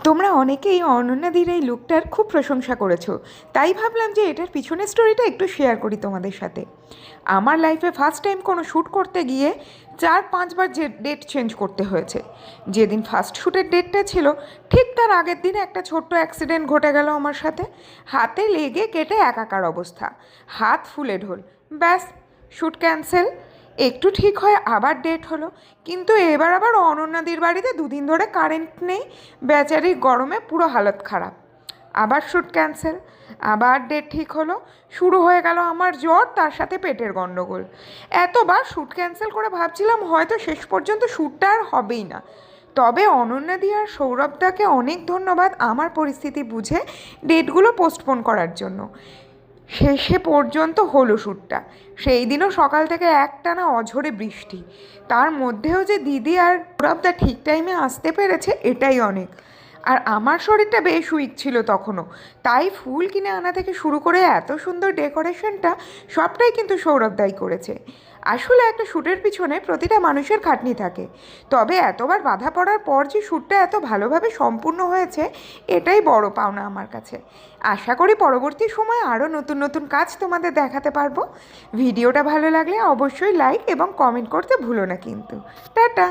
তোমরা অনেকেই অনন্যাদির এই লুকটার খুব প্রশংসা করেছো, তাই ভাবলাম যে এটার পিছনের স্টোরিটা একটু শেয়ার করি তোমাদের সাথে। আমার লাইফে ফার্স্ট টাইম কোনো শ্যুট করতে গিয়ে 4-5 বার যে ডেট চেঞ্জ করতে হয়েছে। যেদিন ফার্স্ট শ্যুটের ডেটটা ছিল, ঠিক তার আগের দিন একটা ছোট্ট অ্যাক্সিডেন্ট ঘটে গেল আমার সাথে। হাতে লেগে কেটে একাকার অবস্থা, হাত ফুলে ঢোল। ব্যাস, শ্যুট ক্যান্সেল। একটু ঠিক হয় আবার ডেট হলো, কিন্তু এবার আবার অনন্যাদির বাড়িতে 2 দিন ধরে কারেন্ট নেই। বেচারির গরমে পুরো হালত খারাপ। আবার শ্যুট ক্যান্সেল, আবার ডেট ঠিক হলো। শুরু হয়ে গেল আমার জ্বর, তার সাথে পেটের গণ্ডগোল। এতবার শ্যুট ক্যান্সেল করে ভাবছিলাম হয়তো শেষ পর্যন্ত শ্যুটটা আর হবেই না। তবে অনন্যাদি আর সৌরভদাকে অনেক ধন্যবাদ আমার পরিস্থিতি বুঝে ডেটগুলো পোস্টপোন করার জন্য। শেষে পর্যন্ত হলো শ্যুটটা। সেই দিনও সকাল থেকে একটানা অঝোরে বৃষ্টি, তার মধ্যেও যে দিদি আর সৌরভদা ঠিক টাইমে আসতে পেরেছে এটাই অনেক। আর আমার শরীরটা বেশ উইক ছিল তখনও, তাই ফুল কিনে আনা থেকে শুরু করে এত সুন্দর ডেকোরেশনটা সবটাই কিন্তু সৌরভদাই করেছে। আসলে একটা শ্যুটের পিছনে প্রতিটা মানুষের খাটনি থাকে, তবে এতবার বাধা পড়ার পর যে শ্যুটটা এত ভালোভাবে সম্পূর্ণ হয়েছে এটাই বড় পাওনা আমার কাছে। আশা করি পরবর্তী সময়ে আরও নতুন নতুন কাজ তোমাদের দেখাতে পারবো। ভিডিওটা ভালো লাগলে অবশ্যই লাইক এবং কমেন্ট করতে ভুলো না কিন্তু। টাটা।